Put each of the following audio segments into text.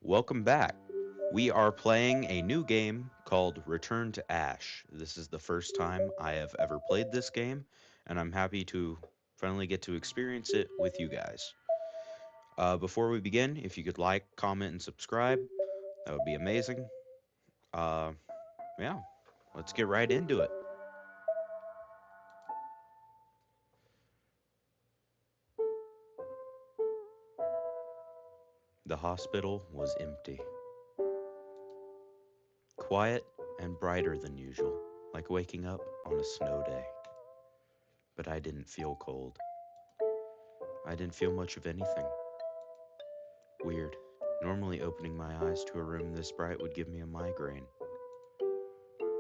Welcome back. We are playing a new game called Return to Ash. This is the first time I have ever played this game, and I'm happy to finally get to experience it with you guys. Before we begin, if you could like, comment, and subscribe, that would be amazing. Uh, yeah, let's get right into it. The hospital was empty, quiet and brighter than usual, like waking up on a snow day. But I didn't feel cold. I didn't feel much of anything. Weird. Normally, opening my eyes to a room this bright would give me a migraine.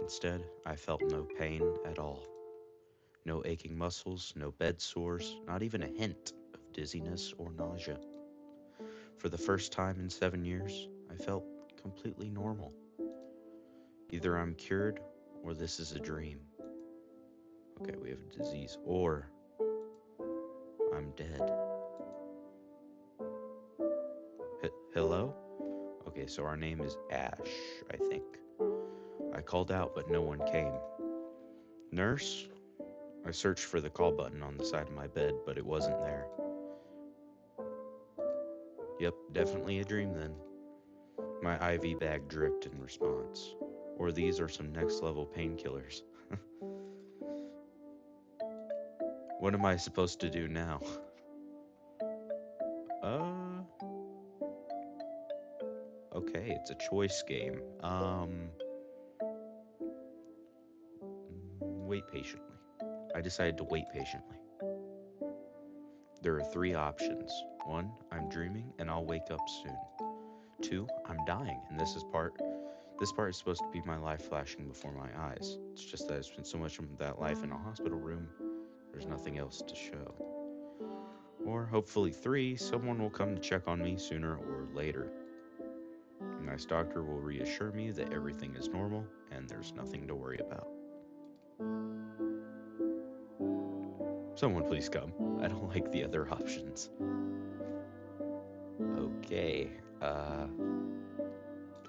Instead, I felt no pain at all. No aching muscles, no bed sores, not even a hint of dizziness or nausea. For the first time in 7 years, I felt completely normal. Either I'm cured or this is a dream. Okay, we have a disease. Or I'm dead. Hello? Okay, so our name is Ash, I think. I called out, but no one came. Nurse? I searched for the call button on the side of my bed, but it wasn't there. Yep, definitely a dream then. My IV bag dripped in response. Or these are some next level painkillers. What am I supposed to do now? Uh, okay, it's a choice game. Wait patiently. I decided to wait patiently. There are three options. One, I'm dreaming and I'll wake up soon. Two, I'm dying, and this part is supposed to be my life flashing before my eyes. It's just that I spent so much of that life in a hospital room, there's nothing else to show. Or hopefully three, someone will come to check on me sooner or later. A nice doctor will reassure me that everything is normal and there's nothing to worry about. Someone please come. I don't like the other options. Okay,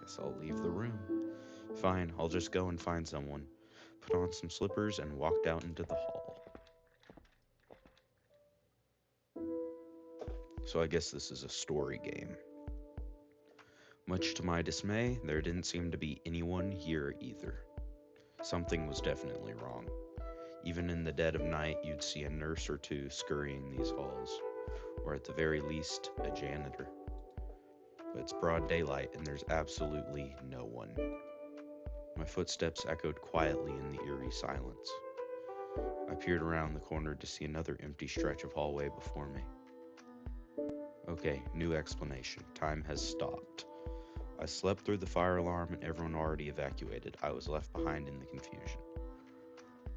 guess I'll leave the room. Fine, I'll just go and find someone. Put on some slippers and walked out into the hall. So I guess this is a story game. Much to my dismay, there didn't seem to be anyone here either. Something was definitely wrong. Even in the dead of night, you'd see a nurse or two scurrying these halls, or at the very least, a janitor. But it's broad daylight and there's absolutely no one. My footsteps echoed quietly in the eerie silence. I peered around the corner to see another empty stretch of hallway before me. Okay, new explanation. Time has stopped. I slept through the fire alarm and everyone already evacuated. I was left behind in the confusion.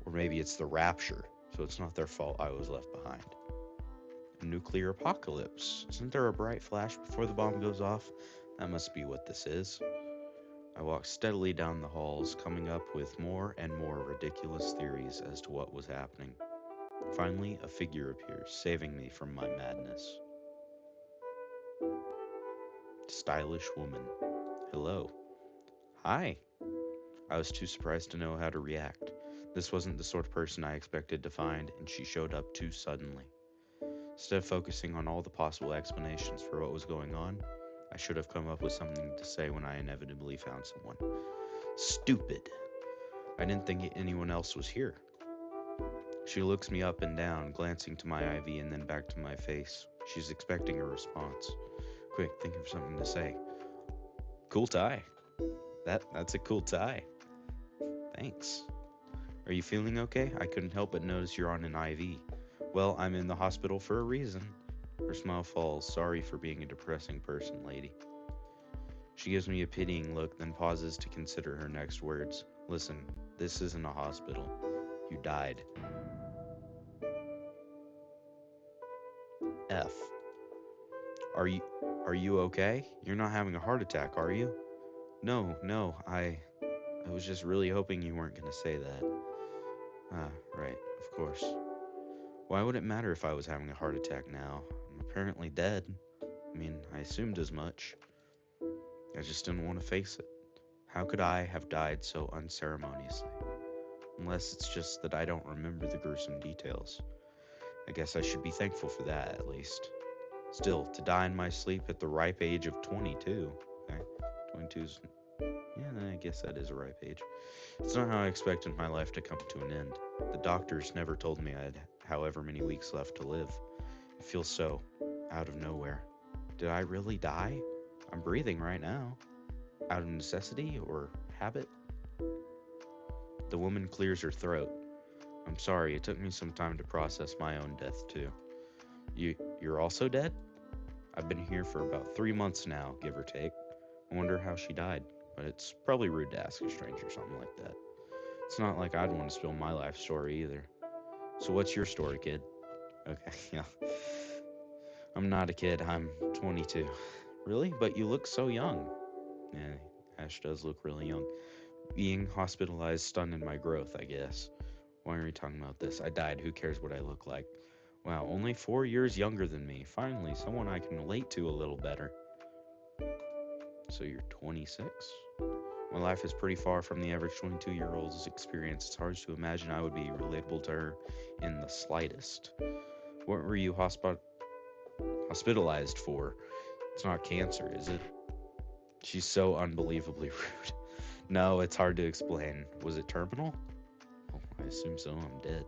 Or maybe it's the rapture, so it's not their fault I was left behind. A nuclear apocalypse. Isn't there a bright flash before the bomb goes off? That must be what this is. I walked steadily down the halls, coming up with more and more ridiculous theories as to what was happening. Finally, a figure appears, saving me from my madness. Stylish woman. Hello. Hi. I was too surprised to know how to react. This wasn't the sort of person I expected to find, and she showed up too suddenly. Instead of focusing on all the possible explanations for what was going on, I should have come up with something to say when I inevitably found someone. Stupid. I didn't think anyone else was here. She looks me up and down, glancing to my IV and then back to my face. She's expecting a response. Quick, think of something to say. Cool tie. That's a cool tie. Thanks. Are you feeling okay? I couldn't help but notice you're on an IV. Well, I'm in the hospital for a reason. Her smile falls. Sorry for being a depressing person, lady. She gives me a pitying look, then pauses to consider her next words. Listen, this isn't a hospital. You died. F. Are you are you okay? You're not having a heart attack, are you? No, I was just really hoping you weren't gonna say that. Ah, right, of course. Why would it matter if I was having a heart attack now? I'm apparently dead. I mean, I assumed as much. I just didn't want to face it. How could I have died so unceremoniously? Unless it's just that I don't remember the gruesome details. I guess I should be thankful for that, at least. Still, to die in my sleep at the ripe age of 22. Okay, 22's. Yeah, I guess that is a ripe age. It's not how I expected my life to come to an end. The doctors never told me I had however many weeks left to live. It feels so out of nowhere. Did I really die? I'm breathing right now. Out of necessity or habit? The woman clears her throat. I'm sorry, it took me some time to process my own death too. You're also dead? I've been here for about 3 months now, give or take. I wonder how she died, but it's probably rude to ask a stranger something like that. It's not like I'd want to spill my life story either. So what's your story, kid? Okay, yeah. I'm not a kid, I'm 22. Really? But you look so young. Yeah, Ash does look really young. Being hospitalized stunted my growth, I guess. Why are we talking about this? I died, who cares what I look like? Wow, only 4 years younger than me. Finally, someone I can relate to a little better. So you're 26? My life is pretty far from the average 22-year-old's experience. It's hard to imagine I would be relatable to her in the slightest. What were you hospitalized for? It's not cancer, is it? She's so unbelievably rude. No, it's hard to explain. Was it terminal? Oh, I assume so. I'm dead.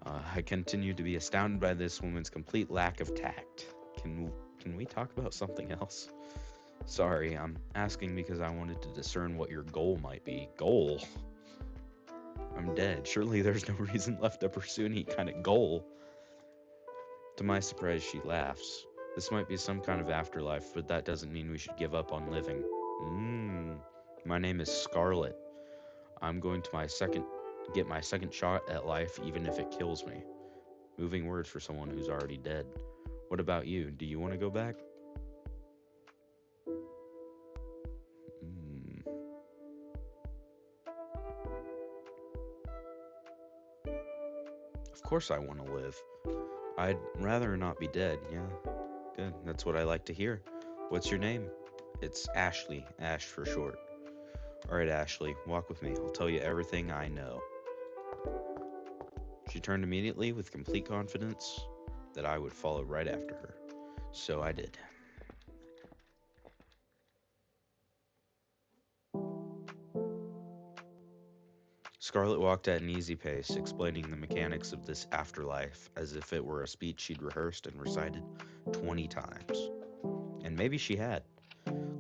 I continue to be astounded by this woman's complete lack of tact. Can we talk about something else? Sorry, I'm asking because I wanted to discern what your goal might be. Goal? I'm dead. Surely there's no reason left to pursue any kind of goal. To my surprise, she laughs. This might be some kind of afterlife, but that doesn't mean we should give up on living. My name is Scarlet. I'm going to get my second shot at life, even if it kills me. Moving words for someone who's already dead. What about you? Do you want to go back? Mm, of course I want to live. I'd rather not be dead, yeah. Good, that's what I like to hear. What's your name? It's Ashley, Ash for short. Alright, Ashley, walk with me. I'll tell you everything I know. She turned immediately with complete confidence that I would follow right after her. So I did. Scarlet walked at an easy pace, explaining the mechanics of this afterlife as if it were a speech she'd rehearsed and recited 20 times. And maybe she had.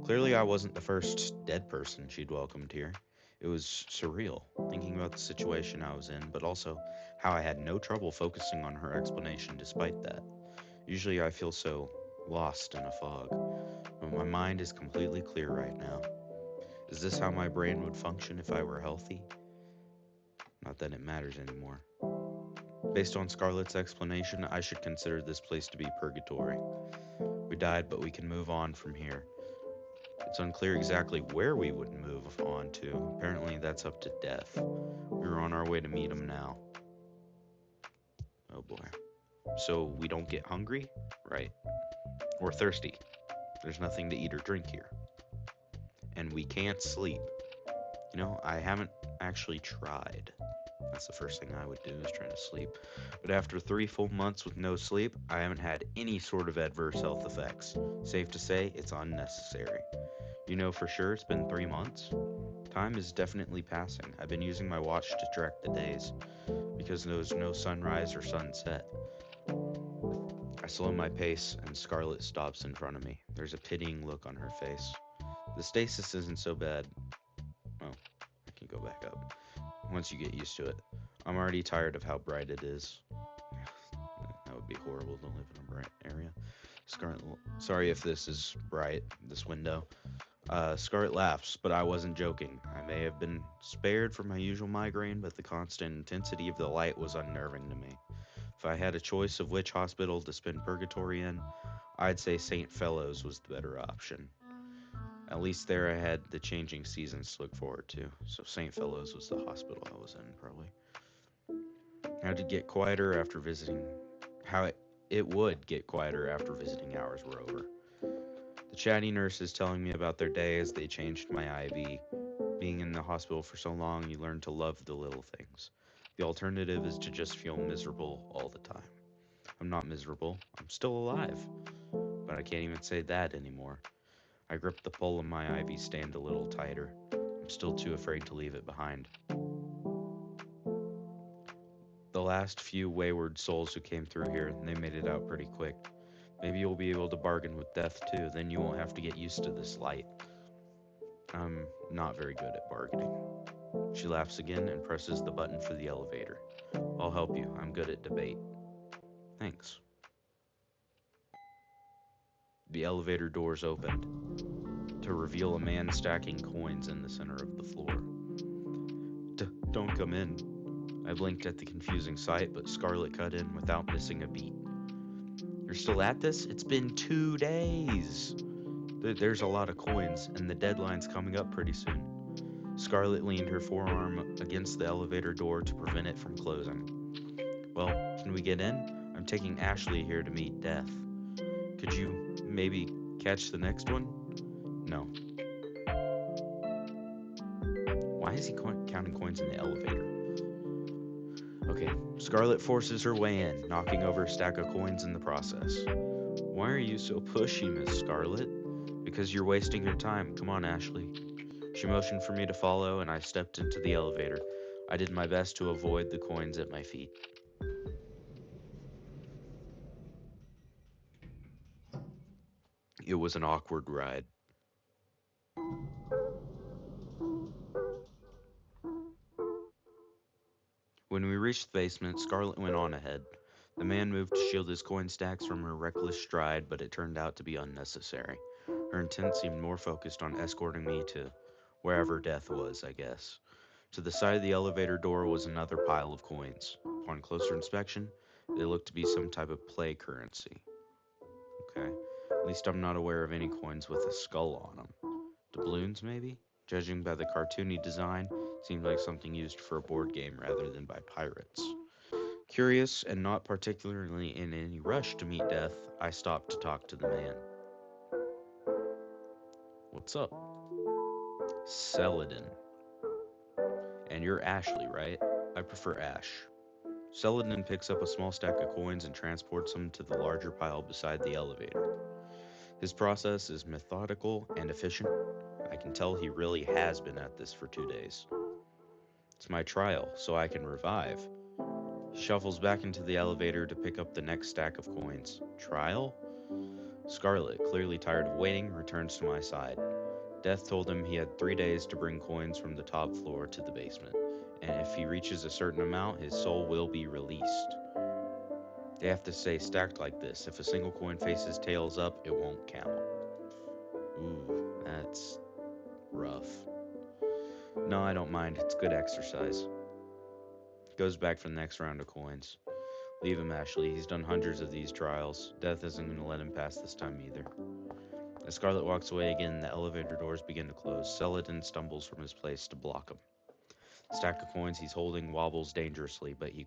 Clearly, I wasn't the first dead person she'd welcomed here. It was surreal, thinking about the situation I was in, but also how I had no trouble focusing on her explanation despite that. Usually, I feel so lost in a fog, but my mind is completely clear right now. Is this how my brain would function if I were healthy? Not that it matters anymore. Based on Scarlett's explanation, I should consider this place to be purgatory. We died, but we can move on from here. It's unclear exactly where we would move on to. Apparently, that's up to death. We're on our way to meet him now. Oh boy. So we don't get hungry? Right. Or thirsty. There's nothing to eat or drink here. And we can't sleep. You know, I haven't actually tried. That's the first thing I would do is try to sleep. But after 3 full months with no sleep, I haven't had any sort of adverse health effects. Safe to say, it's unnecessary. You know for sure it's been 3 months? Time is definitely passing. I've been using my watch to track the days because there was no sunrise or sunset. I slow my pace and Scarlet stops in front of me. There's a pitying look on her face. The stasis isn't so bad. Oh, I can go back up. Once you get used to it. I'm already tired of how bright it is. That would be horrible to live in a bright area. Scarlet, sorry if this is bright, this window. Scarlet laughs, but I wasn't joking. I may have been spared from my usual migraine, but the constant intensity of the light was unnerving to me. If I had a choice of which hospital to spend purgatory in, I'd say St. Fellows was the better option. At least there I had the changing seasons to look forward to, so St. Fellows was the hospital I was in, probably. How did it get quieter after visiting? How it would get quieter after visiting hours were over. The Chatty nurse is telling me about their day as they changed my IV. Being in the hospital for so long, you learn to love the little things. The alternative is to just feel miserable all the time. I'm not miserable. I'm still alive. But I can't even say that anymore. I grip the pole of my IV stand a little tighter. I'm still too afraid to leave it behind. The last few wayward souls who came through here, they made it out pretty quick. Maybe you'll be able to bargain with death too, then you won't have to get used to this light. I'm not very good at bargaining. She laughs again and presses the button for the elevator. I'll help you. I'm good at debate. Thanks. The elevator doors opened to reveal a man stacking coins in the center of the floor. Don't come in. I blinked at the confusing sight, but Scarlet cut in without missing a beat. You're still at this? It's been 2 days. There's a lot of coins, and the deadline's coming up pretty soon. Scarlet leaned her forearm against the elevator door to prevent it from closing. Well, can we get in? I'm taking Ashley here to meet Death. Could you maybe catch the next one? No. Why is he counting coins in the elevator? Okay, Scarlet forces her way in, knocking over a stack of coins in the process. Why are you so pushy, Miss Scarlet? Because you're wasting your time. Come on, Ashley. She motioned for me to follow, and I stepped into the elevator. I did my best to avoid the coins at my feet. It was an awkward ride. When we reached the basement, Scarlet went on ahead. The man moved to shield his coin stacks from her reckless stride, but it turned out to be unnecessary. Her intent seemed more focused on escorting me to wherever Death was, I guess. To the side of the elevator door was another pile of coins. Upon closer inspection, they looked to be some type of play currency. Okay. At least I'm not aware of any coins with a skull on them. Doubloons, maybe? Judging by the cartoony design, seemed like something used for a board game rather than by pirates. Curious and not particularly in any rush to meet Death, I stopped to talk to the man. What's up? Celadon. And you're Ashley, right? I prefer Ash. Celadon picks up a small stack of coins and transports them to the larger pile beside the elevator. His process is methodical and efficient. I can tell he really has been at this for 2 days. It's my trial, so I can revive. He shuffles back into the elevator to pick up the next stack of coins. Trial? Scarlet, clearly tired of waiting, returns to my side. Death told him he had 3 days to bring coins from the top floor to the basement, and if he reaches a certain amount, his soul will be released. They have to stay stacked like this. If a single coin faces tails up, it won't count. Ooh, that's rough. No, I don't mind. It's good exercise. Goes back for the next round of coins. Leave him, Ashley. He's done hundreds of these trials. Death isn't going to let him pass this time either. As Scarlet walks away again, the elevator doors begin to close. Celadon stumbles from his place to block him. The stack of coins he's holding wobbles dangerously, but he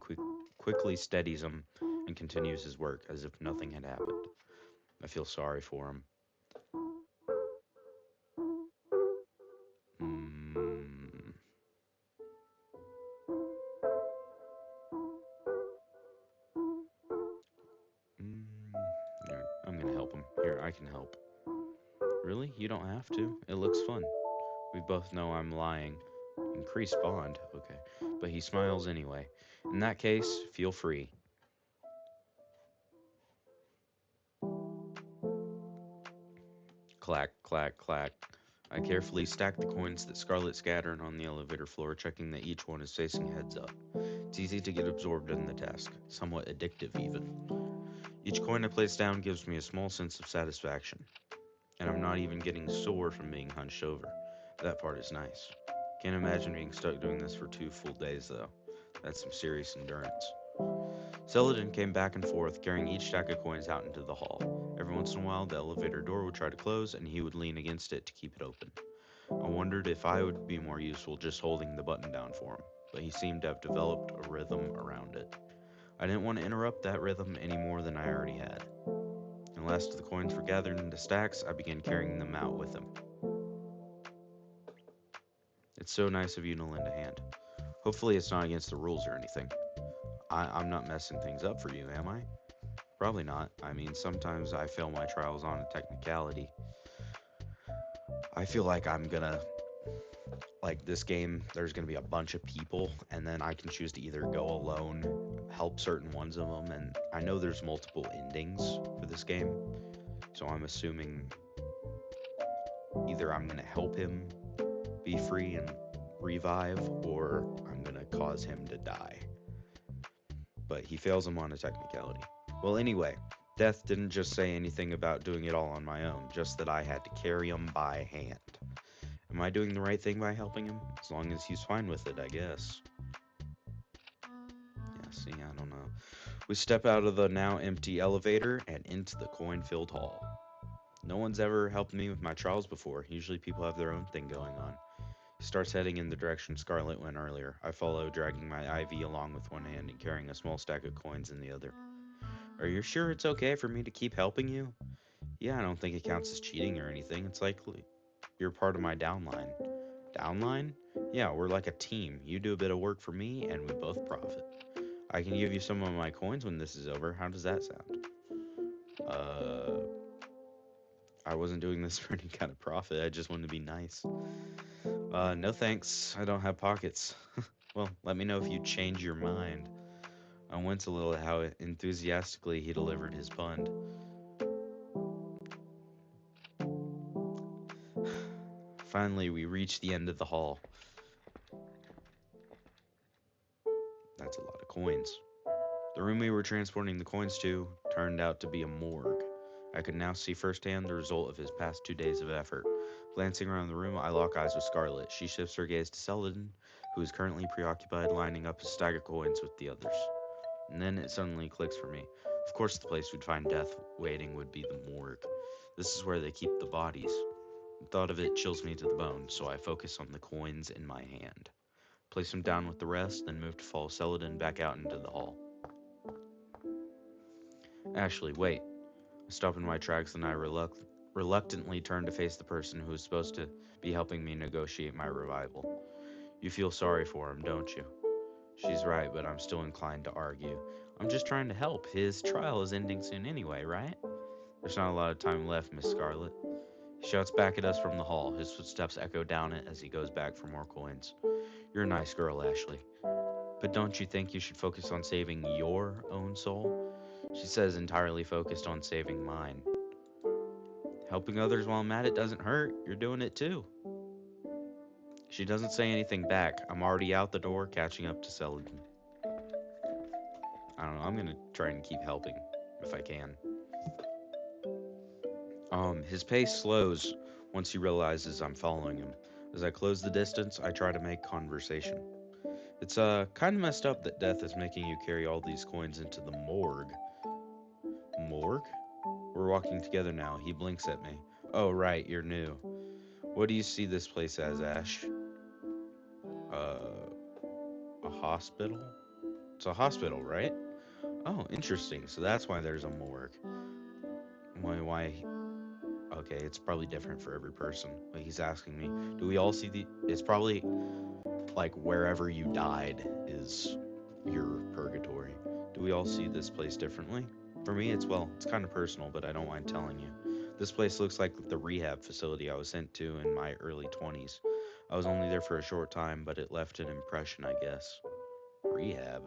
quickly steadies them and continues his work as if nothing had happened. I feel sorry for him. Here, I'm gonna help him. Here, I can help. Really? You don't have to. It looks fun. We both know I'm lying. Increased bond, okay. But he smiles anyway. In that case, feel free. Clack, clack, clack. I carefully stack the coins that Scarlet scattered on the elevator floor, checking that each one is facing heads up. It's easy to get absorbed in the task, somewhat addictive even. Each coin I place down gives me a small sense of satisfaction, and I'm not even getting sore from being hunched over. That part is nice. Can't imagine being stuck doing this for 2 full days though. That's some serious endurance. Celadon came back and forth, carrying each stack of coins out into the hall. Every once in a while, the elevator door would try to close, and he would lean against it to keep it open. I wondered if I would be more useful just holding the button down for him, but he seemed to have developed a rhythm around it. I didn't want to interrupt that rhythm any more than I already had. When the last of the coins were gathered into stacks, I began carrying them out with him. It's so nice of you to lend a hand. Hopefully it's not against the rules or anything. I'm not messing things up for you, am I? Probably not. I mean, sometimes I fail my trials on a technicality. I feel like this game, there's gonna be a bunch of people, and then I can choose to either go alone, help certain ones of them, and I know there's multiple endings for this game, so I'm assuming either I'm gonna help him be free and revive, or I'm gonna cause him to die. But he fails him on a technicality. Well, anyway, Death didn't just say anything about doing it all on my own, just that I had to carry him by hand. Am I doing the right thing by helping him? As long as he's fine with it, I guess. Yeah, see, I don't know. We step out of the now empty elevator and into the coin-filled hall. No one's ever helped me with my trials before. Usually people have their own thing going on. He starts heading in the direction Scarlet went earlier. I follow, dragging my IV along with one hand and carrying a small stack of coins in the other. Are you sure it's okay for me to keep helping you? Yeah, I don't think it counts as cheating or anything. It's likely you're part of my downline. Downline? Yeah, we're like a team. You do a bit of work for me, and we both profit. I can give you some of my coins when this is over. How does that sound? I wasn't doing this for any kind of profit. I just wanted to be nice. No thanks. I don't have pockets. Well, let me know if you change your mind. I winced a little at how enthusiastically he delivered his pun. Finally, we reached the end of the hall. That's a lot of coins. The room we were transporting the coins to turned out to be a morgue. I could now see firsthand the result of his past 2 days of effort. Glancing around the room, I lock eyes with Scarlet. She shifts her gaze to Celadon, who is currently preoccupied lining up his stack of coins with the others. And then it suddenly clicks for me. Of course the place we'd find Death waiting would be the morgue. This is where they keep the bodies. The thought of it chills me to the bone, so I focus on the coins in my hand. Place them down with the rest, then move to follow Celadon back out into the hall. Ashley, wait. I stop in my tracks and I reluctantly turn to face the person who is supposed to be helping me negotiate my revival. You feel sorry for him, don't you? She's right, but I'm still inclined to argue. I'm just trying to help. His trial is ending soon anyway, right? There's not a lot of time left, Miss Scarlet. He shouts back at us from the hall. His footsteps echo down it as he goes back for more coins. You're a nice girl, Ashley. But don't you think you should focus on saving your own soul? She says, entirely focused on saving mine. Helping others while I'm at it doesn't hurt. You're doing it too. She doesn't say anything back. I'm already out the door, catching up to Celadon. I don't know. I'm gonna try and keep helping if I can. His pace slows once he realizes I'm following him. As I close the distance, I try to make conversation. It's kind of messed up that Death is making you carry all these coins into the morgue. Morgue? We're walking together now. He blinks at me. Oh, right, you're new. What do you see this place as, Ash? A hospital? It's a hospital, right? Oh, interesting. So that's why there's a morgue. Why? Okay, it's probably different for every person. But he's asking me, do we all see the... It's probably like wherever you died is your purgatory. Do we all see this place differently? For me, it's kind of personal, but I don't mind telling you. This place looks like the rehab facility I was sent to in my early 20s. I was only there for a short time, but it left an impression, I guess. Rehab?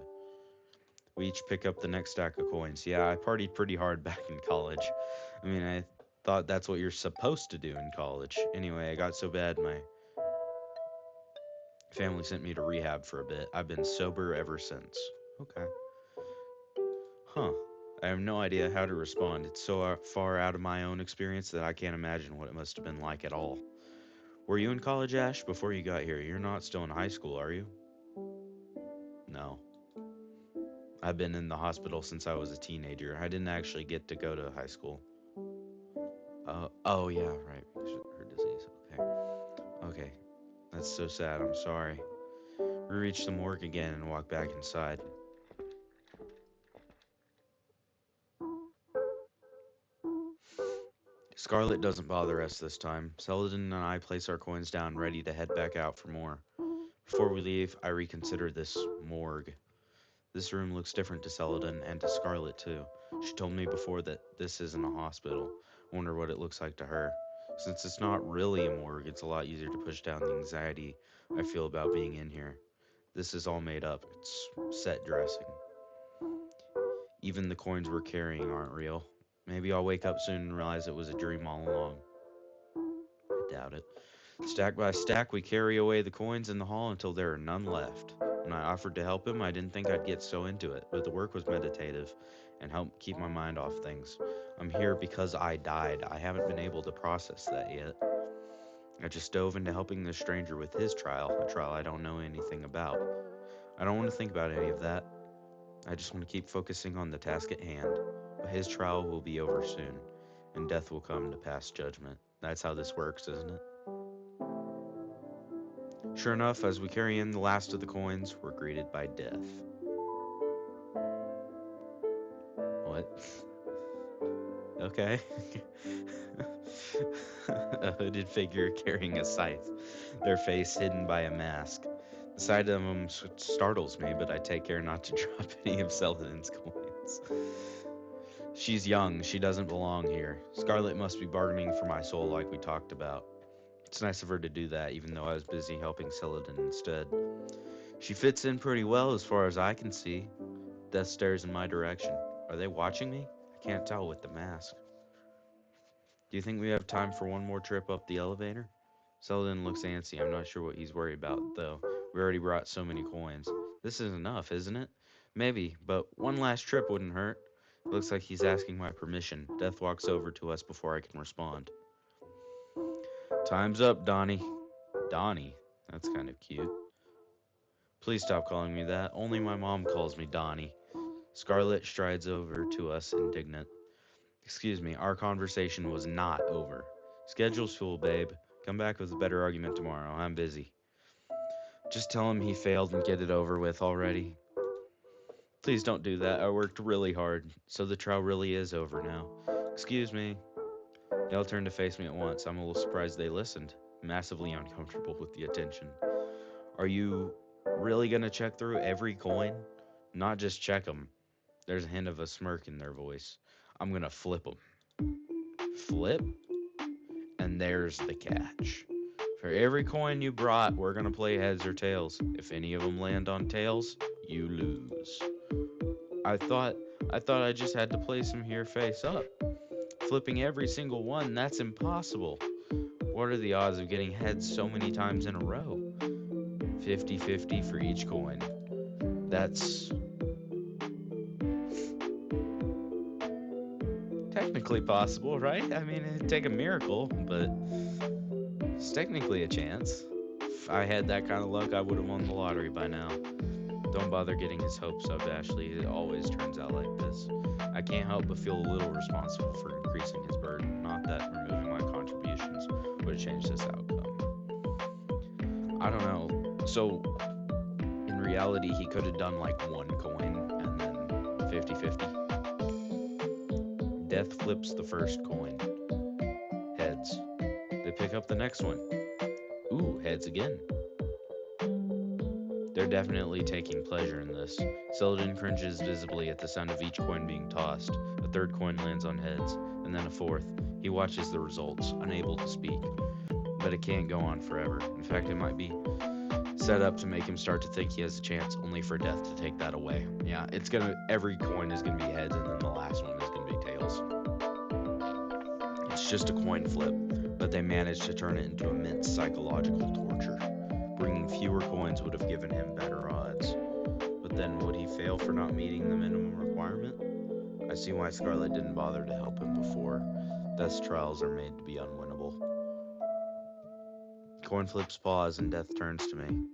We each pick up the next stack of coins. Yeah, I partied pretty hard back in college. I mean, I thought that's what you're supposed to do in college. Anyway, I got so bad my family sent me to rehab for a bit. I've been sober ever since. Okay. Huh. I have no idea how to respond. It's so far out of my own experience that I can't imagine what it must have been like at all. Were you in college, Ash, before you got here? You're not still in high school, are you? No. I've been in the hospital since I was a teenager. I didn't actually get to go to high school. Oh yeah, right. Her disease. Okay. That's so sad. I'm sorry. We reach the morgue again and walk back inside. Scarlet doesn't bother us this time. Celadon and I place our coins down, ready to head back out for more. Before we leave, I reconsider this morgue. This room looks different to Celadon and to Scarlet too. She told me before that this isn't a hospital. I wonder what it looks like to her. Since it's not really a morgue, it's a lot easier to push down the anxiety I feel about being in here. This is all made up. It's set dressing. Even the coins we're carrying aren't real. Maybe I'll wake up soon and realize it was a dream all along. I doubt it. Stack by stack, we carry away the coins in the hall until there are none left. When I offered to help him, I didn't think I'd get so into it, but the work was meditative and helped keep my mind off things. I'm here because I died. I haven't been able to process that yet. I just dove into helping this stranger with his trial, a trial I don't know anything about. I don't want to think about any of that. I just want to keep focusing on the task at hand. But his trial will be over soon, and death will come to pass judgment. That's how this works, isn't it? Sure enough, as we carry in the last of the coins, we're greeted by death. What? Okay. A hooded figure carrying a scythe, their face hidden by a mask. The sight of them startles me, but I take care not to drop any of Celadon's coins. She's young, she doesn't belong here. Scarlet must be bargaining for my soul like we talked about. It's nice of her to do that, even though I was busy helping Celadon instead. She fits in pretty well as far as I can see. Death stares in my direction. Are they watching me? I can't tell with the mask. Do you think we have time for one more trip up the elevator? Celadon looks antsy. I'm not sure what he's worried about, though. We already brought so many coins. This is enough, isn't it? Maybe, but one last trip wouldn't hurt. It looks like he's asking my permission. Death walks over to us before I can respond. Time's up, Donnie. Donnie? That's kind of cute. Please stop calling me that. Only my mom calls me Donnie. Scarlet strides over to us, indignant. Excuse me, our conversation was not over. Schedule's full, babe. Come back with a better argument tomorrow. I'm busy. Just tell him he failed and get it over with already. Please don't do that. I worked really hard, so the trial really is over now. Excuse me. They all turned to face me at once. I'm a little surprised they listened. Massively uncomfortable with the attention. Are you really gonna check through every coin? Not just check them. There's a hint of a smirk in their voice. I'm gonna flip them. Flip? And there's the catch. For every coin you brought, we're gonna play heads or tails. If any of them land on tails, you lose. I thought I just had to place them here face up. Flipping every single one, that's impossible. What are the odds of getting heads so many times in a row? 50-50 for each coin. That's technically possible, right? I mean, it'd take a miracle, but it's technically a chance. If I had that kind of luck, I would have won the lottery by now. Don't bother getting his hopes up, Ashley. It always turns out like this. I can't help but feel a little responsible for increasing his burden. Not that removing my contributions would have changed this outcome. I don't know. So, in reality, he could have done like one coin and then 50-50. Death flips the first coin. Heads. They pick up the next one. Ooh, heads again. They're definitely taking pleasure in this. Celadon cringes visibly at the sound of each coin being tossed. A third coin lands on heads, and then a fourth. He watches the results, unable to speak. But it can't go on forever. In fact, it might be set up to make him start to think he has a chance, only for death to take that away. Yeah, every coin is gonna be heads, and then the last one is gonna be tails. It's just a coin flip, but they managed to turn it into immense psychological torture. Bringing fewer coins would have given him better odds. But then would he fail for not meeting the minimum requirement? I see why Scarlet didn't bother to help him before. Death's trials are made to be unwinnable. Coin flips pause and Death turns to me.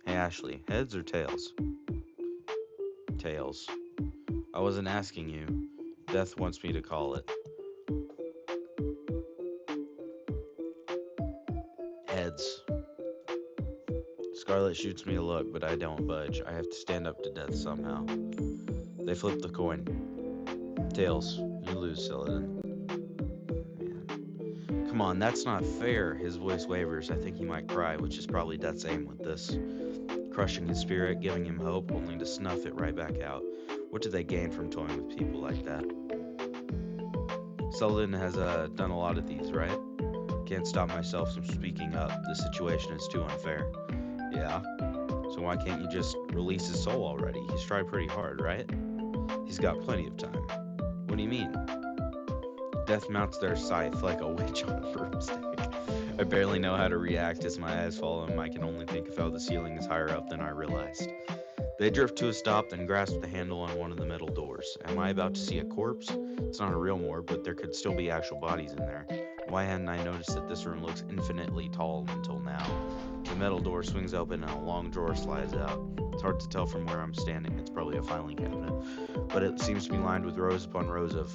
Hey Ashley, heads or tails? Tails. I wasn't asking you. Death wants me to call it. Heads. Scarlet shoots me a look, but I don't budge. I have to stand up to Death somehow. They flip the coin. Tails. You lose, Celadon. Man. Come on, that's not fair. His voice wavers. I think he might cry, which is probably Death's aim with this. Crushing his spirit, giving him hope, only to snuff it right back out. What do they gain from toying with people like that? Selden has done a lot of these, right? Can't stop myself from speaking up. The situation is too unfair. Yeah. So why can't you just release his soul already? He's tried pretty hard, right? He's got plenty of time. What do you mean? Death mounts their scythe like a witch on a broomstick. I barely know how to react as my eyes follow him. I can only think of how the ceiling is higher up than I realized. They drift to a stop, then grasp the handle on one of the metal doors. Am I about to see a corpse? It's not a real morgue, but there could still be actual bodies in there. Why hadn't I noticed that this room looks infinitely tall until now? The metal door swings open and a long drawer slides out. It's hard to tell from where I'm standing. It's probably a filing cabinet. But it seems to be lined with rows upon rows of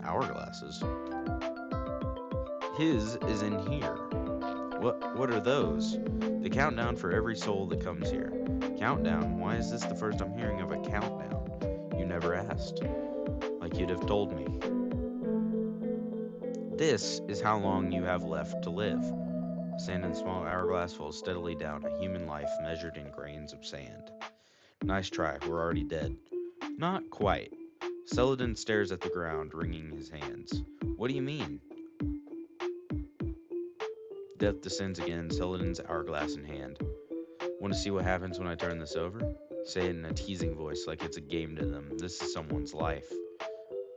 hourglasses. His is in here. What are those? The countdown for every soul that comes here. Countdown? Why is this the first I'm hearing of a countdown? You never asked. Like you'd have told me. This is how long you have left to live. Sand in small hourglass falls steadily down, a human life measured in grains of sand. Nice try, we're already dead. Not quite. Selden stares at the ground, wringing his hands. What do you mean? Death descends again, Selden's hourglass in hand. Want to see what happens when I turn this over? Say it in a teasing voice like it's a game to them. This is someone's life.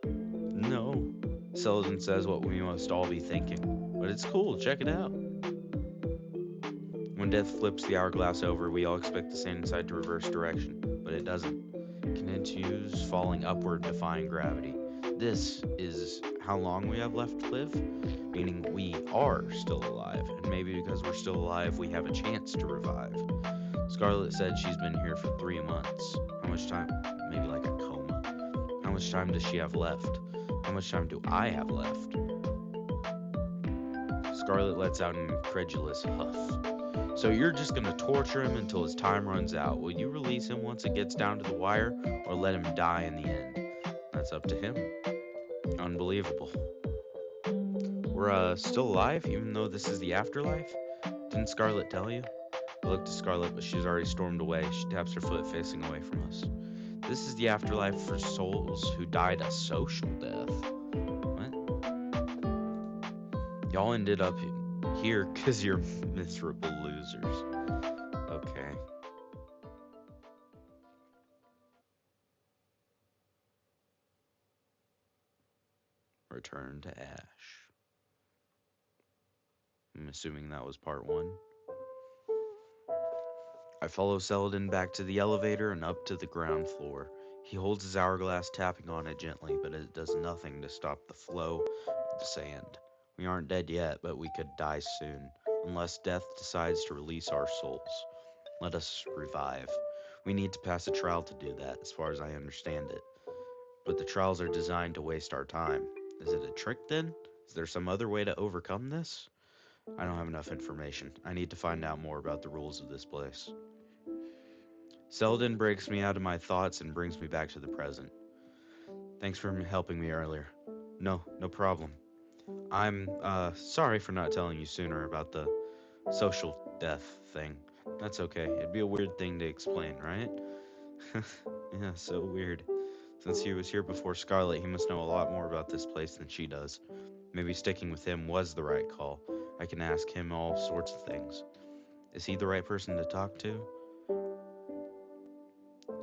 No, Selden says what we must all be thinking. But it's cool, check it out. When Death flips the hourglass over, we all expect the sand inside to reverse direction, but it doesn't. It continues falling upward, defying gravity. This is how long we have left to live, meaning we are still alive, and maybe because we're still alive, we have a chance to revive. Scarlet said she's been here for 3 months. How much time? Maybe like a coma. How much time does she have left? How much time do I have left? Scarlet lets out an incredulous huff. So you're just gonna torture him until his time runs out. Will you release him once it gets down to the wire, or let him die in the end? That's up to him. Unbelievable. We're still alive, even though this is the afterlife? Didn't Scarlet tell you? I look to Scarlet, but she's already stormed away. She taps her foot, facing away from us. This is the afterlife for souls who died a social death. What? Y'all ended up here because you're miserable losers. Okay. Return to Ash. I'm assuming that was part 1. I follow Selden back to the elevator and up to the ground floor. He holds his hourglass, tapping on it gently, but it does nothing to stop the flow of the sand. We aren't dead yet, but we could die soon, unless Death decides to release our souls. Let us revive. We need to pass a trial to do that, as far as I understand it. But the trials are designed to waste our time. Is it a trick then? Is there some other way to overcome this? I don't have enough information. I need to find out more about the rules of this place. Selden breaks me out of my thoughts and brings me back to the present. Thanks for helping me earlier. No problem. I'm sorry for not telling you sooner about the social death thing. That's okay. It'd be a weird thing to explain, right? Yeah, so weird. Since he was here before Scarlet, he must know a lot more about this place than she does. Maybe sticking with him was the right call. I can ask him all sorts of things. Is he the right person to talk to?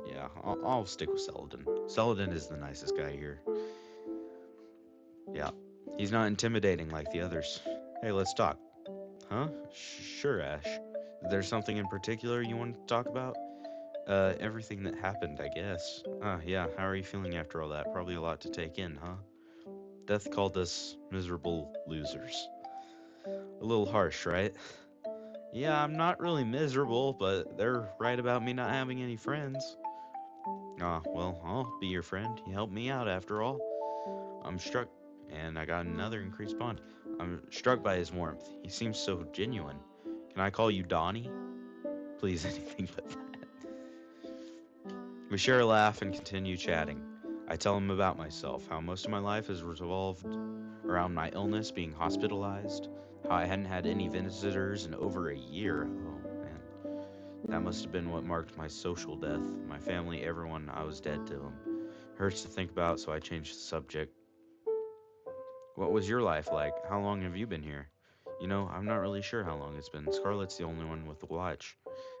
Yeah, I'll stick with Selden. Selden is the nicest guy here. Yeah, he's not intimidating like the others. Hey, let's talk. Huh? Sure, Ash. Is there something in particular you want to talk about? Everything that happened, I guess. Yeah, how are you feeling after all that? Probably a lot to take in, huh? Death called us miserable losers. A little harsh, right? Yeah, I'm not really miserable, but they're right about me not having any friends. Well, I'll be your friend. You helped me out after all. I'm struck, and I got another increased bond. I'm struck by his warmth. He seems so genuine. Can I call you Donnie? Please, anything but that. We share a laugh and continue chatting. I tell him about myself, how most of my life has revolved around my illness, being hospitalized, how I hadn't had any visitors in over a year. Oh man, that must have been what marked my social death. My family, everyone, I was dead to them. Hurts to think about, so I changed the subject. What was your life like? How long have you been here? I'm not really sure how long it's been. Scarlett's the only one with the watch.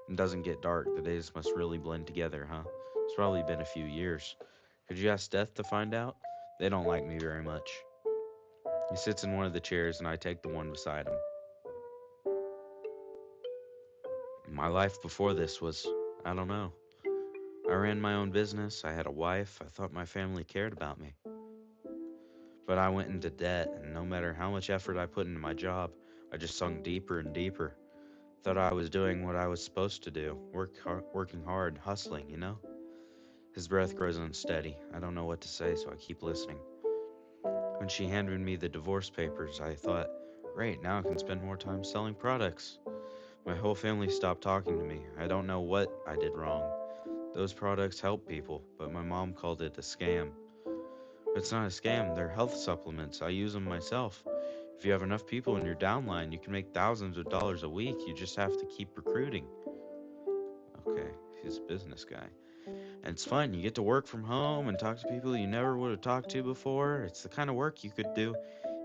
It doesn't get dark. The days must really blend together, huh? It's probably been a few years. Could you ask Death to find out? They don't like me very much. He sits in one of the chairs, and I take the one beside him. My life before this was, I don't know. I ran my own business. I had a wife. I thought my family cared about me. But I went into debt, and no matter how much effort I put into my job, I just sunk deeper and deeper. Thought I was doing what I was supposed to do, working hard, hustling. His breath grows unsteady. I don't know what to say, so I keep listening. When she handed me the divorce papers, I thought, great, now I can spend more time selling products. My whole family stopped talking to me. I don't know what I did wrong. Those products help people, but my mom called it a scam. It's not a scam, they're health supplements. I use them myself. If you have enough people in your downline, you can make thousands of dollars a week. You just have to keep recruiting. Okay, he's a business guy. And it's fun. You get to work from home and talk to people you never would have talked to before. It's the kind of work you could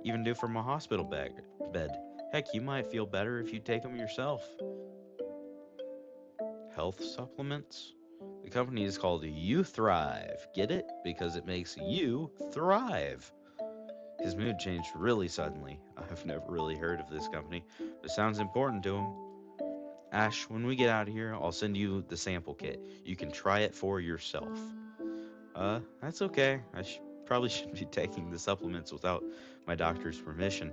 even do from a hospital bed. Heck, you might feel better if you take them yourself. Health supplements? The company is called You Thrive. Get it? Because it makes you thrive. His mood changed really suddenly. I've never really heard of this company, but it sounds important to him. Ash, when we get out of here, I'll send you the sample kit. You can try it for yourself. That's okay. Probably shouldn't be taking the supplements without my doctor's permission.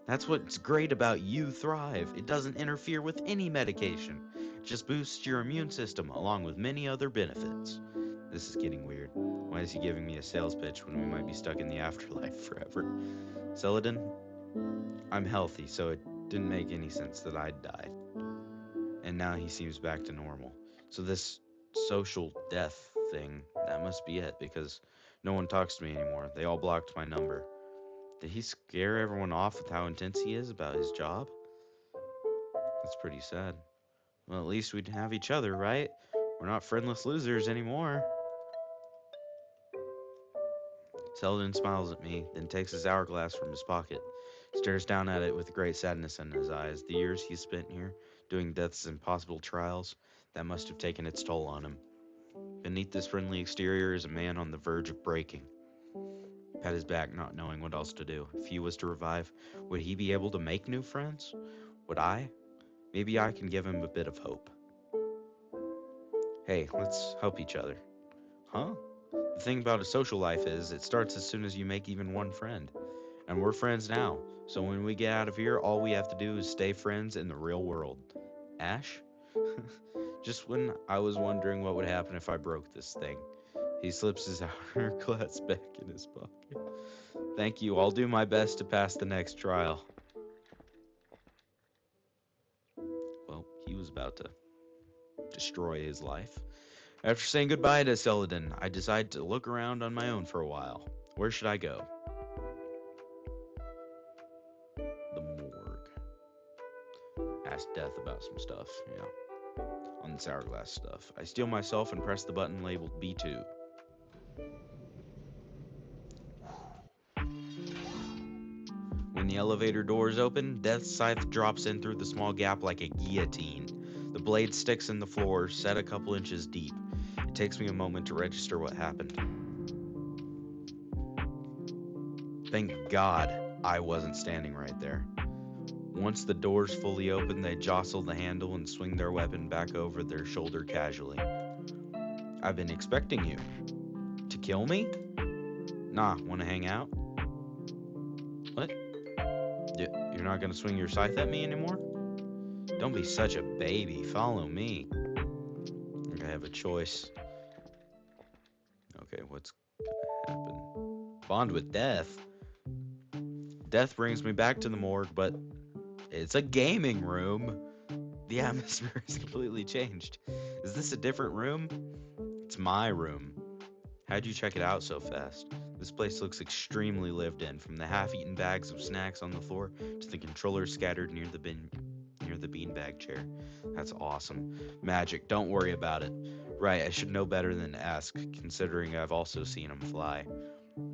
That's what's great about You Thrive. It doesn't interfere with any medication. It just boosts your immune system along with many other benefits. This is getting weird. Why is he giving me a sales pitch when we might be stuck in the afterlife forever? Celadon, I'm healthy, so it didn't make any sense that I'd die. And now he seems back to normal. So this social death thing, that must be it, because no one talks to me anymore. They all blocked my number. Did he scare everyone off with how intense he is about his job? That's pretty sad. Well, at least we'd have each other, right? We're not friendless losers anymore. Selden smiles at me, then takes his hourglass from his pocket, stares down at it with great sadness in his eyes. The years he spent here, doing Death's impossible trials, that must have taken its toll on him. Beneath this friendly exterior is a man on the verge of breaking. Pat his back, not knowing what else to do. If he was to revive, would he be able to make new friends? Would I? Maybe I can give him a bit of hope. Hey, let's help each other. Huh? The thing about a social life is, it starts as soon as you make even one friend. And we're friends now, so when we get out of here, all we have to do is stay friends in the real world. Ash? Just when I was wondering what would happen if I broke this thing. He slips his hourglass back in his pocket. Thank you, I'll do my best to pass the next trial. Well, he was about to destroy his life. After saying goodbye to Celadon, I decide to look around on my own for a while. Where should I go? The morgue. Ask Death about some stuff, on this hourglass stuff. I steel myself and press the button labeled B2. When the elevator doors open, Death's scythe drops in through the small gap like a guillotine. The blade sticks in the floor, set a couple inches deep. It takes me a moment to register what happened. Thank God I wasn't standing right there. Once the doors fully open, they jostle the handle and swing their weapon back over their shoulder casually. I've been expecting you. To kill me? Nah, wanna hang out? What? You're not gonna swing your scythe at me anymore? Don't be such a baby, follow me. I think I have a choice. Okay, what's gonna happen? Bond with Death? Death brings me back to the morgue, but it's a gaming room. The atmosphere has completely changed. Is this a different room? It's my room. How'd you check it out so fast? This place looks extremely lived in, from the half-eaten bags of snacks on the floor to the controllers scattered near the beanbag chair. That's awesome. Magic, don't worry about it. Right, I should know better than to ask, considering I've also seen them fly.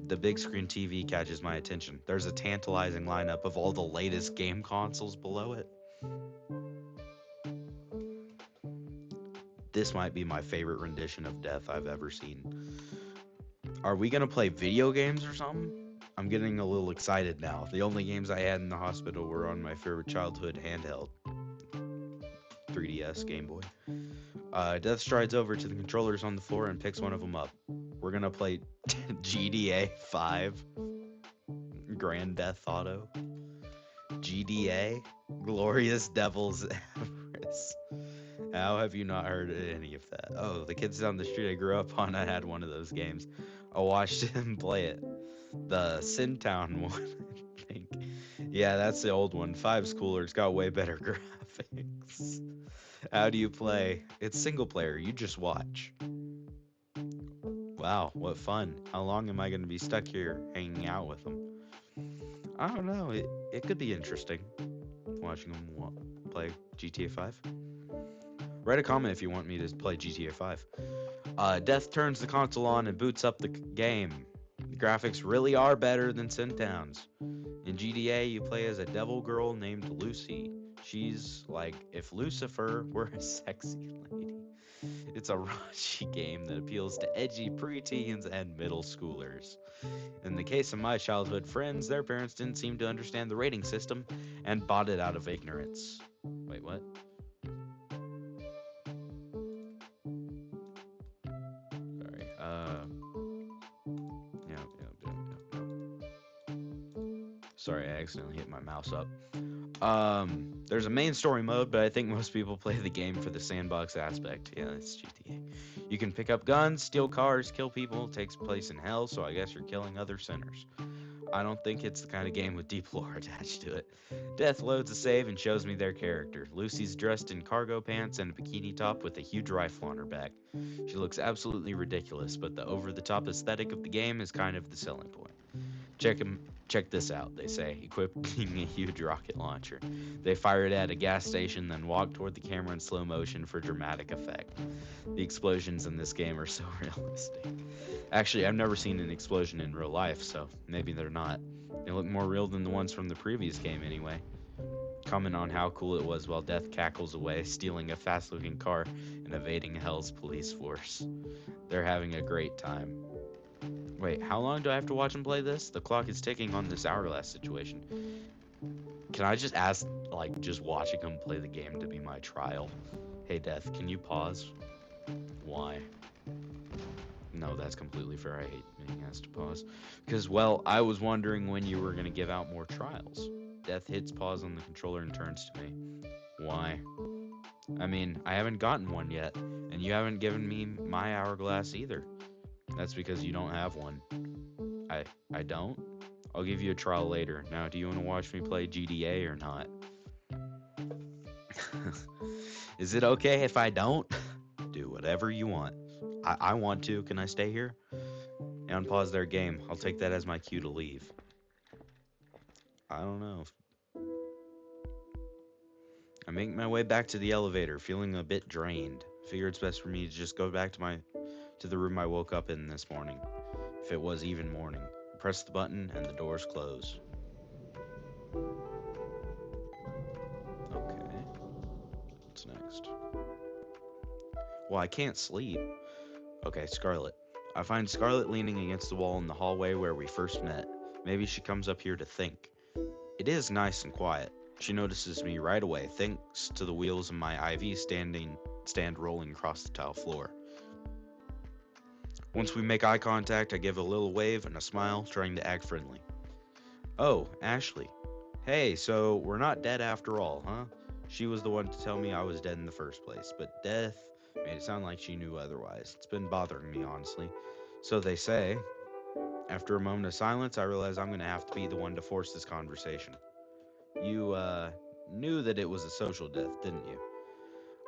The big screen TV catches my attention. There's a tantalizing lineup of all the latest game consoles below it. This might be my favorite rendition of Death I've ever seen. Are we gonna play video games or something? I'm getting a little excited now. The only games I had in the hospital were on my favorite childhood handheld, 3DS, Game Boy. Death strides over to the controllers on the floor and picks one of them up. We're gonna play GDA 5, Grand Death Auto. GDA, Glorious Devil's Avarice. How have you not heard of any of that? Oh, the kids down the street I grew up on, I had one of those games. I watched him play it. The Sintown one, I think. Yeah, that's the old one. Five's cooler. It's got way better graphics. How do you play? It's single player. You just watch. Wow, what fun. How long am I going to be stuck here hanging out with them? I don't know. It could be interesting watching them play GTA 5. Write a comment if you want me to play GTA 5. Death turns the console on and boots up the game. The graphics really are better than Sintown's. In GTA, you play as a devil girl named Lucy. She's like if Lucifer were a sexy lady. It's a raunchy game that appeals to edgy preteens and middle schoolers. In the case of my childhood friends, their parents didn't seem to understand the rating system and bought it out of ignorance. Wait, what? Sorry. Sorry, I accidentally hit my mouse up. There's a main story mode, but I think most people play the game for the sandbox aspect. Yeah, it's GTA. You can pick up guns, steal cars, kill people. It takes place in hell, so I guess you're killing other sinners. I don't think it's the kind of game with deep lore attached to it. Death loads a save and shows me their character. Lucy's dressed in cargo pants and a bikini top with a huge rifle on her back. She looks absolutely ridiculous, but the over-the-top aesthetic of the game is kind of the selling point. Check this out, they say, equipping a huge rocket launcher. They fire it at a gas station, then walk toward the camera in slow motion for dramatic effect. The explosions in this game are so realistic. Actually, I've never seen an explosion in real life, so maybe they're not. They look more real than the ones from the previous game anyway. Comment on how cool it was while Death cackles away, stealing a fast-looking car and evading Hell's police force. They're having a great time. Wait, how long do I have to watch him play this? The clock is ticking on this hourglass situation. Can I just ask, just watching him play the game to be my trial? Hey, Death, can you pause? Why? No, that's completely fair. I hate being asked to pause. Because, well, I was wondering when you were going to give out more trials. Death hits pause on the controller and turns to me. Why? I mean, I haven't gotten one yet, and you haven't given me my hourglass either. That's because you don't have one. I don't? I'll give you a trial later. Now, do you want to watch me play GDA or not? Is it okay if I don't? Do whatever you want. I want to. Can I stay here? Unpause their game. I'll take that as my cue to leave. I don't know. I make my way back to the elevator, feeling a bit drained. Figure it's best for me to just go back to the room I woke up in this morning, if it was even morning. Press the button and the doors close. Okay. What's next? Well, I can't sleep. Okay, Scarlet. I find Scarlet leaning against the wall in the hallway where we first met. Maybe she comes up here to think. It is nice and quiet. She notices me right away, thanks to the wheels of my IV stand rolling across the tile floor. Once we make eye contact, I give a little wave and a smile, trying to act friendly. Oh, Ashley. Hey, so we're not dead after all, huh? She was the one to tell me I was dead in the first place, but Death made it sound like she knew otherwise. It's been bothering me, honestly. So they say. After a moment of silence, I realize I'm going to have to be the one to force this conversation. You, knew that it was a social death, didn't you?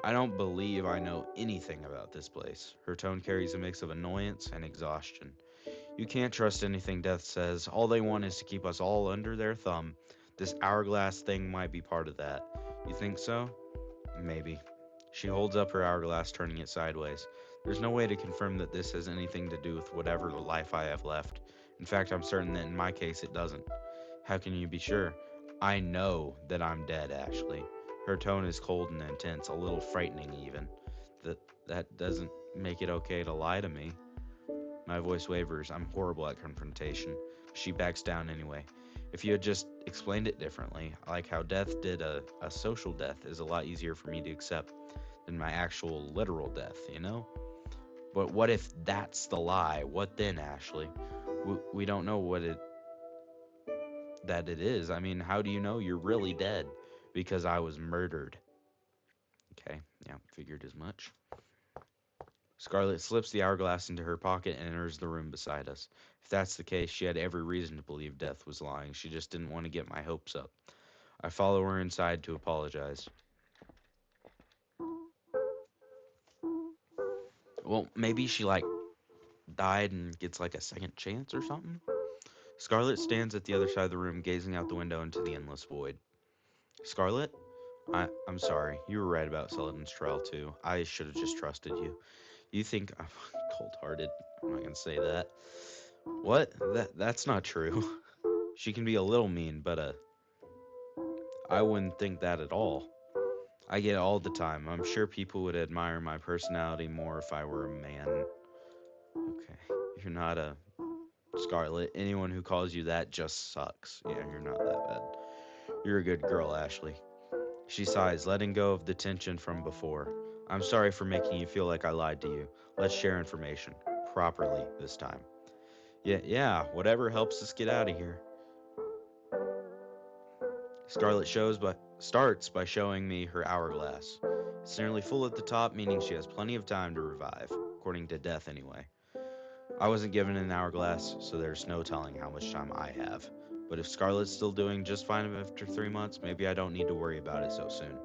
I don't believe I know anything about this place. Her tone carries a mix of annoyance and exhaustion. You can't trust anything Death says. All they want is to keep us all under their thumb. This hourglass thing might be part of that. You think so? Maybe. She holds up her hourglass, turning it sideways. There's no way to confirm that this has anything to do with whatever life I have left. In fact, I'm certain that in my case it doesn't. How can you be sure? I know that I'm dead, Ashley. Her tone is cold and intense, a little frightening even. That that doesn't make it okay to lie to me. My voice wavers. I'm horrible at confrontation. She backs down anyway. If you had just explained it differently, like how death did a social death, is a lot easier for me to accept than my actual literal death, you know? But what if that's the lie? What then, Ashley? We don't know that it is. I mean, how do you know you're really dead? Because I was murdered. Okay, yeah, figured as much. Scarlet slips the hourglass into her pocket and enters the room beside us. If that's the case, she had every reason to believe Death was lying. She just didn't want to get my hopes up. I follow her inside to apologize. Well, maybe she, like, died and gets, like, a second chance or something? Scarlet stands at the other side of the room, gazing out the window into the endless void. Scarlet? I'm sorry. You were right about Sullivan's trial, too. I should have just trusted you. You think I'm cold-hearted. I'm not gonna say that. What? That's not true. She can be a little mean, but I wouldn't think that at all. I get it all the time. I'm sure people would admire my personality more if I were a man. Okay. You're not a Scarlet. Anyone who calls you that just sucks. Yeah, you're not that bad. You're a good girl, Ashley. She sighs, letting go of the tension from before. I'm sorry for making you feel like I lied to you. Let's share information. Properly this time. Yeah, whatever helps us get out of here. Scarlet starts by showing me her hourglass. It's nearly full at the top, meaning she has plenty of time to revive, according to Death anyway. I wasn't given an hourglass, so there's no telling how much time I have. But if Scarlet's still doing just fine after 3 months, maybe I don't need to worry about it so soon.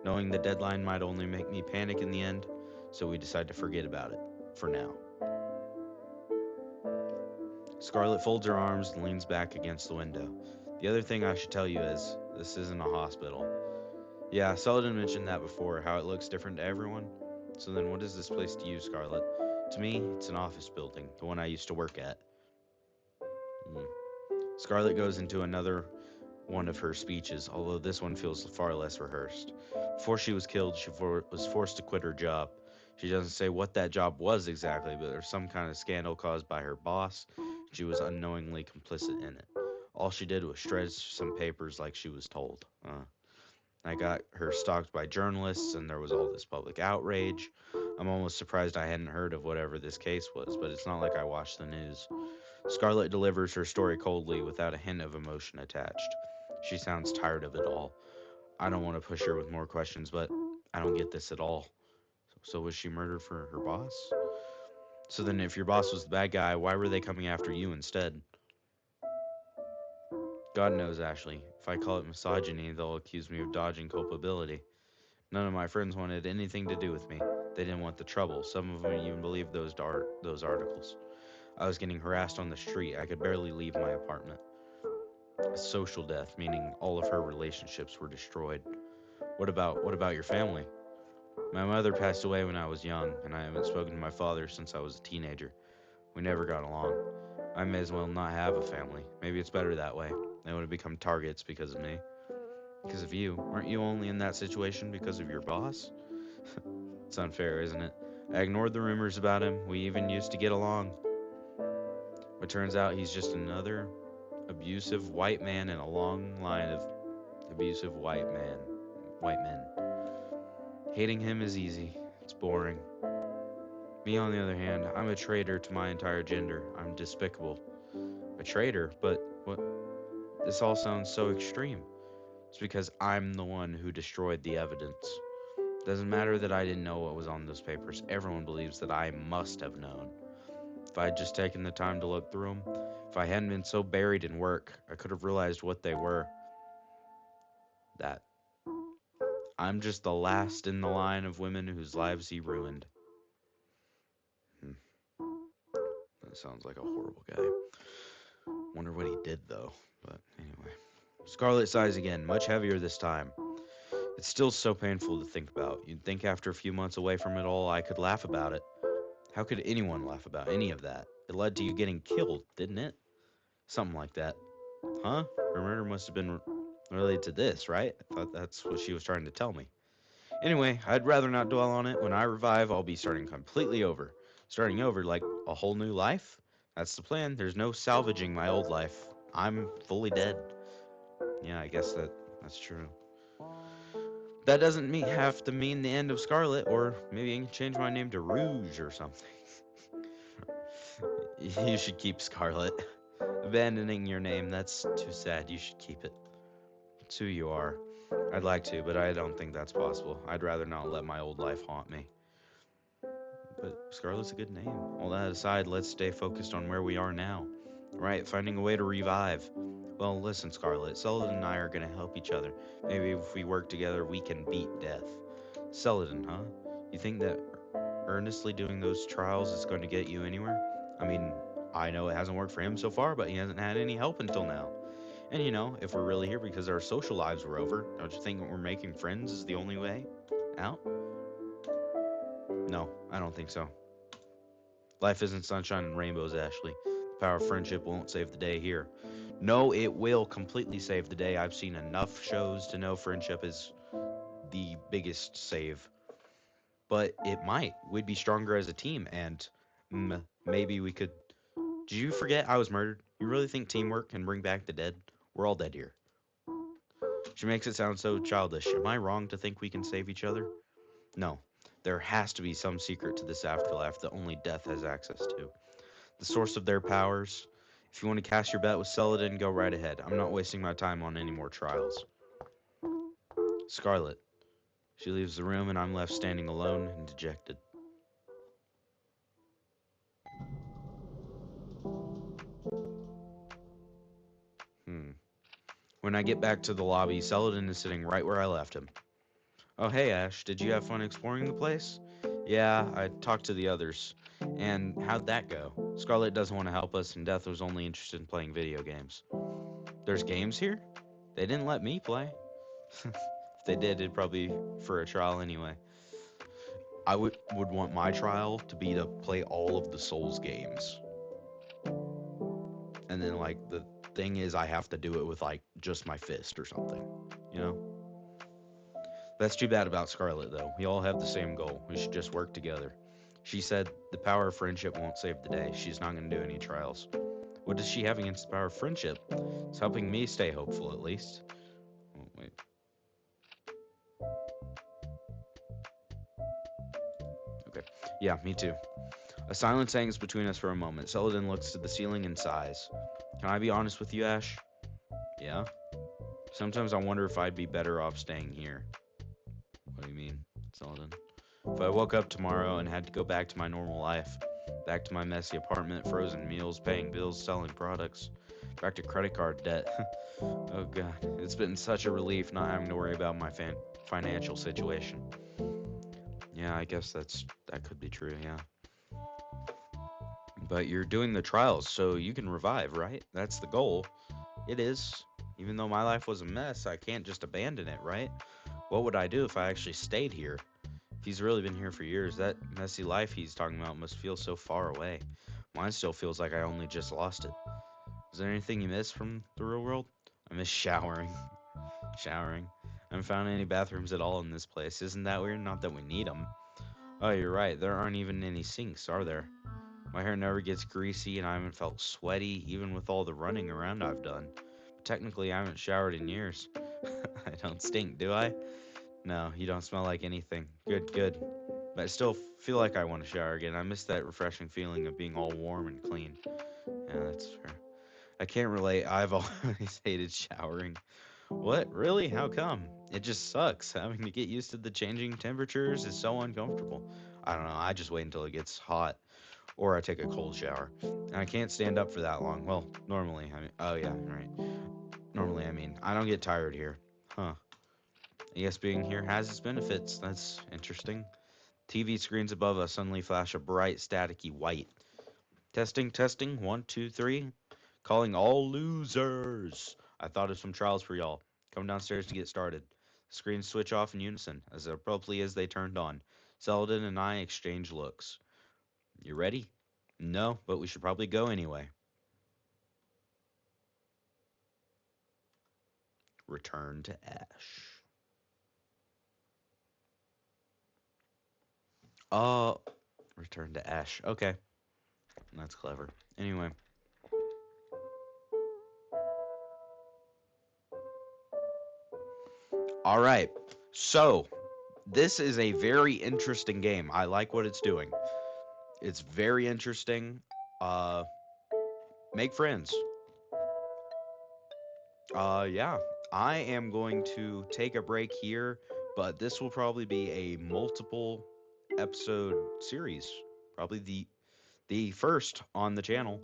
Knowing the deadline might only make me panic in the end, so we decide to forget about it, for now. Scarlet folds her arms and leans back against the window. The other thing I should tell you is, this isn't a hospital. Yeah, Sullivan mentioned that before, how it looks different to everyone. So then what is this place to you, Scarlet? To me, it's an office building, the one I used to work at. Mm. Scarlet goes into another one of her speeches, although this one feels far less rehearsed. Before she was killed, she was forced to quit her job. She doesn't say what that job was exactly, but there's some kind of scandal caused by her boss. She was unknowingly complicit in it. All she did was shred some papers like she was told. I got her stalked by journalists, and there was all this public outrage. I'm almost surprised I hadn't heard of whatever this case was, but it's not like I watched the news. Scarlet delivers her story coldly, without a hint of emotion attached. She sounds tired of it all. I don't want to push her with more questions, but I don't get this at all. So was she murdered for her boss? So then if your boss was the bad guy, why were they coming after you instead? God knows, Ashley. If I call it misogyny, they'll accuse me of dodging culpability. None of my friends wanted anything to do with me. They didn't want the trouble. Some of them even believed those articles. I was getting harassed on the street. I could barely leave my apartment. A social death, meaning all of her relationships were destroyed. What about your family? My mother passed away when I was young, and I haven't spoken to my father since I was a teenager. We never got along. I may as well not have a family. Maybe it's better that way. They would have become targets because of me. Because of you. Weren't you only in that situation because of your boss? It's unfair, isn't it? I ignored the rumors about him. We even used to get along. But turns out he's just another abusive white man in a long line of abusive white men. Hating him is easy. It's boring. Me, on the other hand, I'm a traitor to my entire gender. I'm despicable. A traitor? But what? This all sounds so extreme. It's because I'm the one who destroyed the evidence. Doesn't matter that I didn't know what was on those papers. Everyone believes that I must have known. If I had just taken the time to look through them, if I hadn't been so buried in work, I could have realized what they were. That I'm just the last in the line of women whose lives he ruined. sounds like a horrible guy. Wonder what he did, though. But anyway. Scarlet sighs again, much heavier this time. It's still so painful to think about. You'd think after a few months away from it all, I could laugh about it. How could anyone laugh about any of that? It led to you getting killed, didn't it? Something like that. Huh? Her murder must have been related to this, right? I thought that's what she was trying to tell me. Anyway, I'd rather not dwell on it. When I revive, I'll be starting completely over. Starting over like a whole new life? That's the plan. There's no salvaging my old life. I'm fully dead. Yeah, I guess that's true. That doesn't have to mean the end of Scarlet, or maybe I can change my name to Rouge or something. You should keep Scarlet. Abandoning your name, that's too sad. You should keep it. It's who you are. I'd like to, but I don't think that's possible. I'd rather not let my old life haunt me. But Scarlet's a good name. All that aside, let's stay focused on where we are now. Right, finding a way to revive. Well, listen, Scarlet, Celadon and I are gonna help each other. Maybe if we work together, we can beat death. Celadon, huh? You think that earnestly doing those trials is going to get you anywhere? I mean, I know it hasn't worked for him so far, but he hasn't had any help until now. And you know, if we're really here because our social lives were over, don't you think we're making friends is the only way out? No, I don't think so. Life isn't sunshine and rainbows, Ashley. The power of friendship won't save the day here. No, it will completely save the day. I've seen enough shows to know friendship is the biggest save. But it might. We'd be stronger as a team, and maybe we could. Did you forget I was murdered? You really think teamwork can bring back the dead? We're all dead here. She makes it sound so childish. Am I wrong to think we can save each other? No. There has to be some secret to this afterlife that only death has access to. The source of their powers. If you want to cast your bet with Celadon, go right ahead. I'm not wasting my time on any more trials. Scarlet. She leaves the room, and I'm left standing alone and dejected. When I get back to the lobby, Celadon is sitting right where I left him. Oh, hey, Ash, did you have fun exploring the place? Yeah, I talked to the others. And how'd that go? Scarlet doesn't want to help us, and Death was only interested in playing video games. There's games here? They didn't let me play. If they did, it'd probably be for a trial anyway. I would want my trial to be to play all of the Souls games. And then, like, the thing is, I have to do it with, like, just my fist or something, you know? That's too bad about Scarlet, though. We all have the same goal. We should just work together. She said the power of friendship won't save the day. She's not going to do any trials. What does she have against the power of friendship? It's helping me stay hopeful, at least. Oh, wait. Okay. Yeah, me too. A silence hangs between us for a moment. Celadon looks to the ceiling and sighs. Can I be honest with you, Ash? Yeah? Sometimes I wonder if I'd be better off staying here. What do you mean, Celadon? If I woke up tomorrow and had to go back to my normal life, back to my messy apartment, frozen meals, paying bills, selling products, back to credit card debt. Oh god, it's been such a relief not having to worry about my financial situation. Yeah, I guess that could be true, yeah. But you're doing the trials, so you can revive, right? That's the goal. It is. Even though my life was a mess, I can't just abandon it, right? What would I do if I actually stayed here? If he's really been here for years, that messy life he's talking about must feel so far away. Mine still feels like I only just lost it. Is there anything you miss from the real world? I miss showering. Showering. I haven't found any bathrooms at all in this place. Isn't that weird? Not that we need them. Oh, you're right. There aren't even any sinks, are there? My hair never gets greasy, and I haven't felt sweaty, even with all the running around I've done. But technically, I haven't showered in years. I don't stink, do I? No, you don't smell like anything. Good, good. But I still feel like I want to shower again. I miss that refreshing feeling of being all warm and clean. Yeah, that's fair. I can't relate. I've always hated showering. What? Really? How come? It just sucks. Having to get used to the changing temperatures is so uncomfortable. I don't know. I just wait until it gets hot. Or I take a cold shower. And I can't stand up for that long. Well, normally. Oh yeah, right. Normally, I don't get tired here. Huh. I guess being here has its benefits. That's interesting. TV screens above us suddenly flash a bright, staticky white. Testing, testing. 1, 2, 3. Calling all losers. I thought of some trials for y'all. Come downstairs to get started. Screens switch off in unison, as abruptly as they turned on. Selden and I exchange looks. You ready? No, but we should probably go anyway. Return to Ash. Oh, return to Ash. Okay, that's clever. Anyway. All right. So, this is a very interesting game. I like what it's doing. It's very interesting. Uh, make friends. Yeah. I am going to take a break here, but this will probably be a multiple episode series. Probably the first on the channel.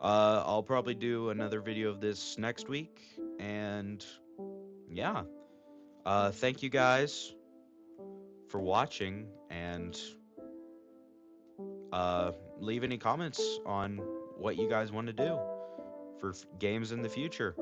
I'll probably do another video of this next week, and yeah. Thank you guys for watching, and uh, leave any comments on what you guys want to do for games in the future.